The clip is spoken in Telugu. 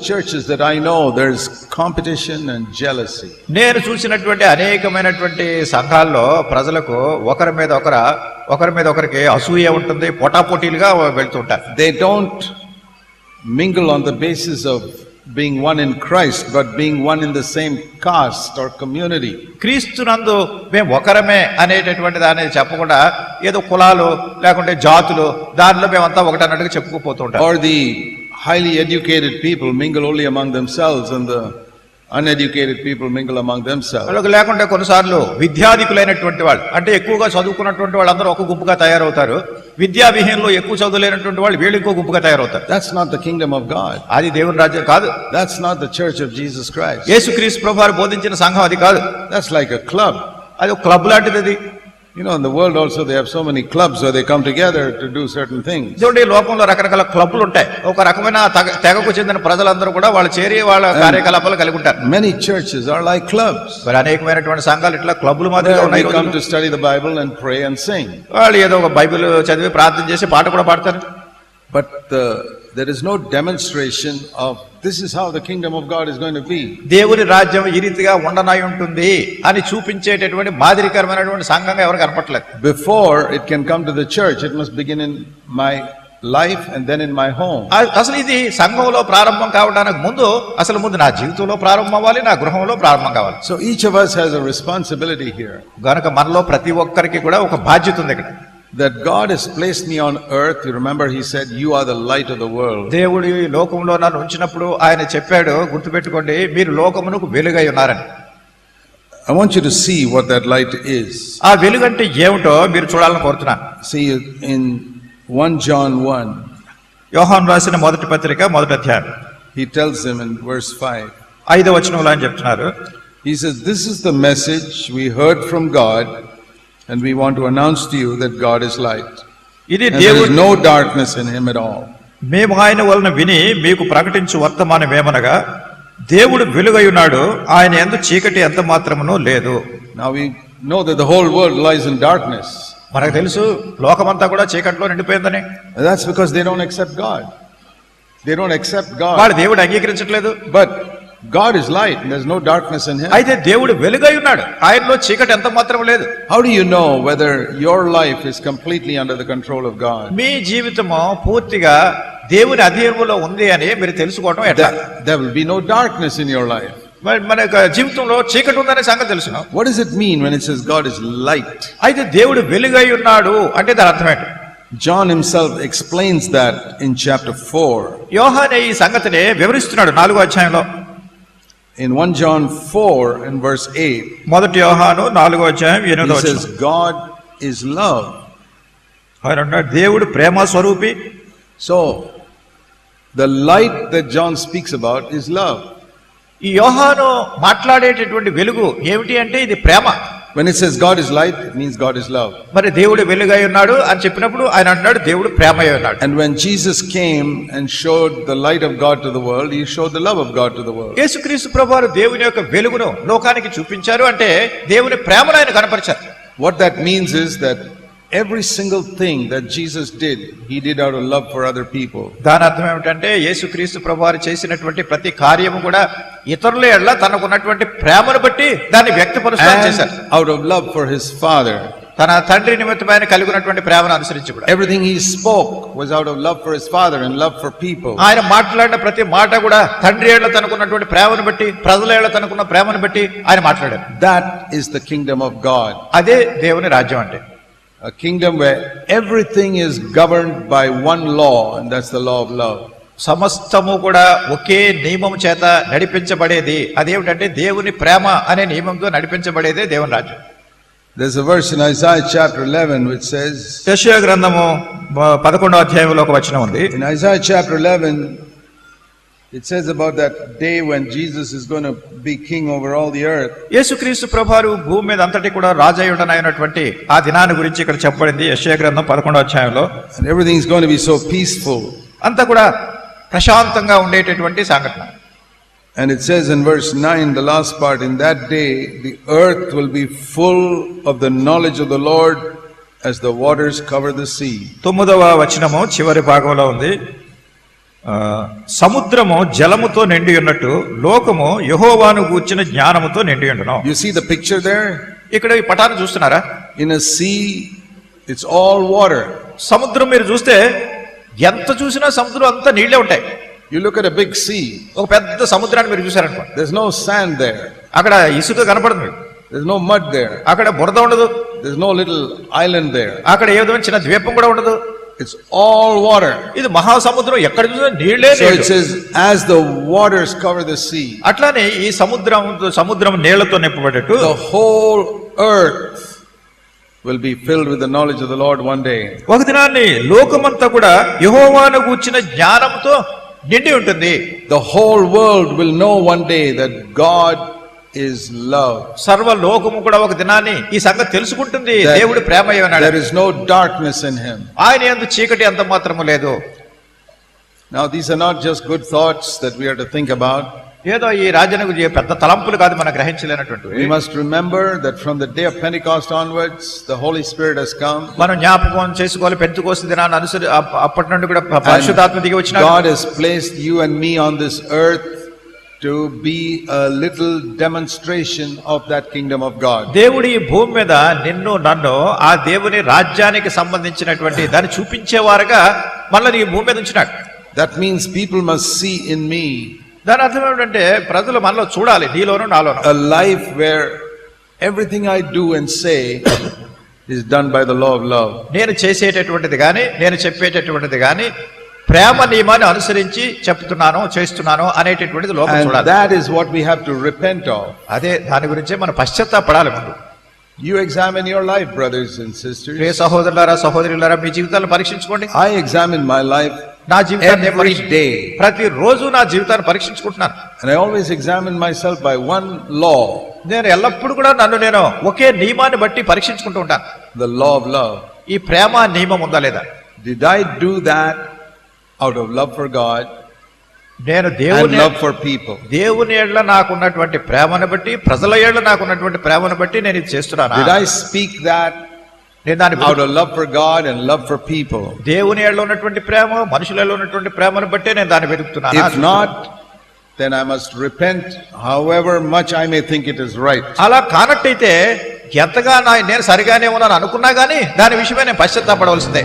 churches that I know, there's competition and jealousy. నేను చూసినటువంటి అనేకమైనటువంటి సంఘాల్లో ప్రజలకు ఒకరి మీద ఒకరికి అసూయ ఉంటుంది, పోటాపోటీలుగా వెళ్తుంటారు. They don't mingle on the basis of being one in Christ, but being one in the same caste or community. క్రీస్తునందు మేము ఒకరమే అనేటటువంటి దాన్ని చెప్పకుండా ఏదో కులాలు లేకుంటే జాతులు దానిలో మేమంతా ఒకటి అన్నట్టుగా చెప్పుకుపోతుంటాం. Or the highly educated people mingle only among themselves and the uneducated people mingle among themselves. లేకుంటే కొన్నిసార్లు విద్యాధికులైనటువంటి వాళ్ళు అంటే ఎక్కువగా చదువుకున్నటువంటి వాళ్ళందరూ ఒక గుంపుగా తయారవుతారు, విద్యావిహీనులు ఎక్కువ చదువులేనటువంటి వాళ్ళు వీళ్ళు ఇంకో గుంపుగా తయారవుతారు. That's not the kingdom of God. అది దేవుని రాజ్యం కాదు. That's not the church of Jesus Christ. యేసుక్రీస్తు ప్రభువారు బోధించిన సంఘం అది కాదు. That's like a club. అది ఒక క్లబ్ లాంటిది. అది You know, in the world also they have so many clubs where they come together to do certain things. చూడండి, లోకంలో రకరకాల క్లబ్లు ఉంటాయి. ఒక రకమైన తెగకు చెందిన ప్రజలందరూ కూడా వాళ్ళు చేరి వాళ్ళ కార్యకలాపాలు కలిగి ఉంటారు. Many churches are like clubs. మరి అనేకమైనటువంటి సంఘాలు ఇట్లా క్లబ్లు మాదిరిగా ఉన్నాయి. They come to study the Bible and pray and sing. వాళ్ళు ఏదో ఒక బైబిల్ చదివి ప్రార్థన చేసి పాట కూడా పాడతారు. But there is no demonstration of this is how the kingdom of God is going to be. దేవుని రాజ్యం ఈ రీతిగా ఉండనై ఉంటుంది అని చూపించేటటువంటి మాదిరికరమైనటువంటి సంఘంగా ఎవరు కనపడలేదు. Before it can come to the church, it must begin in my life and then in my home. అసలు ఇది సంఘంలో ప్రారంభం కావడానికి ముందు నా జీవితంలో ప్రారంభం అవ్వాలి, నా గృహంలో ప్రారంభం కావాలి. So each of us has a responsibility here. గనుక మనలో ప్రతి ఒక్కరికి కూడా ఒక బాధ్యత ఉంది ఇక్కడ. That God has placed me on earth. You remember he said, you are the light of the world. దేవుడు ఈ లోకంలో నన్ను ఉంచినప్పుడు ఆయన చెప్పాడు, గుర్తుపెట్టుకోండి, మీరు లోకమునకు వెలుగై ఉన్నారని. I want you to see what that light is. ఆ వెలుగు అంటే ఏమిటో మీరు చూడాలని కోరుతున్నాను. See in 1 John 1. యోహాను రాసిన మొదటి పత్రిక మొదటి అధ్యాయం. He tells them in verse 5. 5వ వచనంలో ఆయన చెప్తున్నారు. He says, this is the message we heard from God. And we want to announce to you that God is light. And there is no darkness in him at all. మేము ఆయన వలన విని మీకు ప్రకటించు వర్తమానం ఏమనగా దేవుడు వెలుగై ఉన్నాడు, ఆయన యందు చీకటి ఎంత మాత్రమునూ లేదు. Now we know that the whole world lies in darkness. మనకు తెలుసు లోకమంతా కూడా చీకటిలో నిండిపోయిందని. That's because they don't accept God. They don't accept God. వాళ్ళు దేవుడు అంగీకరించట్లేదు. But God is light and there's no darkness in him. అయితే దేవుడు వెలుగై ఉన్నాడు, ఆయనలో చీకటి ఎంత మాత్రం లేదు. How do you know whether your life is completely under the control of God? మీ జీవితము పూర్తిగా దేవుని అధీనంలో ఉంది అని మీరు తెలుసుకోవడం ఎట్లా? There will be no darkness in your life. మన జీవితంలో చీకటి ఉందనే సంగతి తెలుసు. What does it mean when it says God is light? అయితే దేవుడు వెలుగై ఉన్నాడు అంటే దాని అర్థం ఏంటి? John himself explains that in chapter 4. యోహాను ఈ సంగతిని వివరిస్తున్నాడు 4వ అధ్యాయంలో. In 1 John 4 and verse 8, మొదటి యోహాను 4వ అధ్యాయం 8వ వచనం. He says God is love. ఆయన అన్నాడు దేవుడు ప్రేమ స్వరూపి. So the light that John speaks about is love. ఈ యోహాను మాట్లాడేటటువంటి వెలుగు ఏమిటి అంటే ఇది ప్రేమ. When it says God is light, it means God is love. మరి దేవుడు వెలుగై ఉన్నాడు అని చెప్పినప్పుడు ఆయన అంటున్నాడు దేవుడు ప్రేమై ఉన్నాడు. And when Jesus came and showed the light of God to the world, he showed the love of God to the world. యేసుక్రీస్తు ప్రభువారు దేవుని యొక్క వెలుగును లోకానికి చూపించారు అంటే దేవుని ప్రేమను ఆయన కనపరిచారు. What that means is that every single thing that Jesus did, he did out of love for other people. దాని అర్థం ఏమిటంటే యేసుక్రీస్తు ప్రభువారు చేసినటువంటి ప్రతి కార్యము కూడా ఇతరుల ఎడల తనకున్నటువంటి ప్రేమను బట్టి దాన్ని వ్యక్తపరుస్తూ చేశారు. Out of love for his Father. తన తండ్రి నిమిత్తమైన కలిగి ఉన్నటువంటి ప్రేమను అనుసరించి కూడా. Everything he spoke was out of love for his Father and love for people. ఆయన మాట్లాడిన ప్రతి మాట కూడా తండ్రి ఎడల తనకున్నటువంటి ప్రేమను బట్టి, ప్రజల ఎడల తనకున్న ప్రేమను బట్టి ఆయన మాట్లాడారు. That is the kingdom of God. అదే దేవుని రాజ్యం అంటే. A kingdom where everything is governed by one law, and that's the law of love. సమస్తము కూడా ఒకే నియమం చేత నడిపించబడేది. అదేమిటంటే దేవుని ప్రేమ అనే నియమంతో నడిపించబడేదే దేవుని రాజ్యం. There's a verse in Isaiah chapter 11 which says, యెషయా గ్రంథము 11వ అధ్యాయంలో ఒక వచనం ఉంది. In Isaiah chapter 11 it says about that day when Jesus is going to be king over all the earth. యేసుక్రీస్తు ప్రభువారు భూమి మీద అంతటి కూడా రాజయ్యుడనైనటువంటి ఆ దినాన్ని గురించి ఇక్కడ చెప్పబడింది యెషయా గ్రంథం 11వ అధ్యాయంలో. And everything is going to be so peaceful. అంతా కూడా ప్రశాంతంగా ఉండేటటువంటి సంఘటన. And it says in verse 9, the last part, in that day the earth will be full of the knowledge of the Lord as the waters cover the sea. 9వ వచనము చివరి భాగంలో ఉంది. సముద్రము జలముతో నిండి ఉన్నట్టు లోకము యెహోవాను గూర్చిన జ్ఞానముతో నిండి ఉండును. You see the picture there? ఇక్కడ ఈ పటాన్ని చూస్తున్నారా? In a sea, it's all water. సముద్రం మీరు చూస్తే ఎంత చూసినా సముద్రం అంతా నీళ్లే ఉంటాయి. You look at a big sea. ఒక పెద్ద సముద్రాన్ని మీరు చూసారనుకో, There's no sand there. అక్కడ ఇసుక కనపడదు మీకు. There's no mud there. అక్కడ బురద ఉండదు. There's no little island there. అక్కడ ఏ విధమైన చిన్న ద్వీపం కూడా ఉండదు. It's all water. ఇది మహాసముద్రం, ఎక్కడ చూసినా నీళ్లే So it నీళ్లు. says, as the waters cover the sea, అట్లానే ఈ సముద్రం నీళ్లతో నింపబడేట్టు the whole earth will be filled with the knowledge of the Lord one day. ఒక దినాన్ని లోకమంతా కూడా యెహోవాను గూర్చిన జ్ఞానంతో నిండి ఉంటుంది. The whole world will know one day that God is love. సర్వ లోకము కూడా ఒక దినాన్ని ఈ సంగతి తెలుసుకుంటుంది, దేవుడు ప్రేమ అయి ఉన్నాడు. There is no darkness in him. ఆయన యందు చీకటి అంత మాత్రము లేదు. Now these are not just good thoughts that we are to think about. ఏదో ఈ రాజ్యానికి పెద్ద తలంపులు కాదు మనం గ్రహించలేనటువంటి. We must remember that from the day of Pentecost onwards, the Holy Spirit has come. మనం జ్ఞాపకం చేసుకోవాలి, పెంతెకోస్తు దినాన్ని అనుసరి అప్పటి నుండి కూడా పరిశుద్ధాత్మ దిగి వచ్చినాడు. God has placed you and me on this earth to be a little demonstration of that kingdom of God. దేవుడు ఈ భూమి మీద నిన్ను నన్ను ఆ దేవుని రాజ్యానికి సంబంధించినటువంటి దాన్ని చూపించేవారుగా మనల్ని ఈ భూమి మీద ఉంచినాడు. That means people must see in me దాని అర్థం ఏమిటంటే ప్రజలు మనలో చూడాలి, నీలోను నాలోను. a life where everything I do and say is done by the law of love. నేను చేసేటటువంటిది కానీ నేను చెప్పేటటువంటిది కానీ ప్రేమ నియమాన్ని అనుసరించి చెప్తున్నాను చేస్తున్నాను అనేటటువంటిది లోకం And చూడాలి. that is what we have to repent of. అదే దాని గురించే మనం పశ్చాత్తాపడాలి ముందు. You examine your life, brothers and sisters. ప్రియ సహోదరులారా సహోదరులారా, మీ జీవితాలను పరీక్షించుకోండి. I examine my life నా జీవితాన్ని every day. ప్రతిరోజు నా జీవితాన్ని పరీక్షించుకుంటున్నాను. And I always examine myself by one law. నేను ఎల్లప్పుడూ కూడా నన్ను నేను ఒకే నియమాన్ని బట్టి పరీక్షించుకుంటూ ఉంటాను. The law of love. ఈ ప్రేమ నియమం ఉందా లేదా? Did I do that out of love for God నేను and love for people? దేవుని ఏళ్ల నాకున్నటువంటి ప్రేమను బట్టి, ప్రజల ఏళ్ల నాకున్నటువంటి ప్రేమను బట్టి నేను ఇది చేస్తున్నాను. Did I speak that నేను దాని out of love for God and love for people? దేవుని ఏళ్ల ఉన్నటువంటి ప్రేమ, మనుషులలో ఉన్నటువంటి ప్రేమను బట్టే నేను దాన్ని వెతుకుతున్నాను. If not, then I must repent however much I may think it is right. అలా కానట్టయితే ఎంతగా నేను సరిగానే ఉన్నాను అనుకున్నా గానీ దాని విషయమే నేను పశ్చాత్తాపడవలసిందే.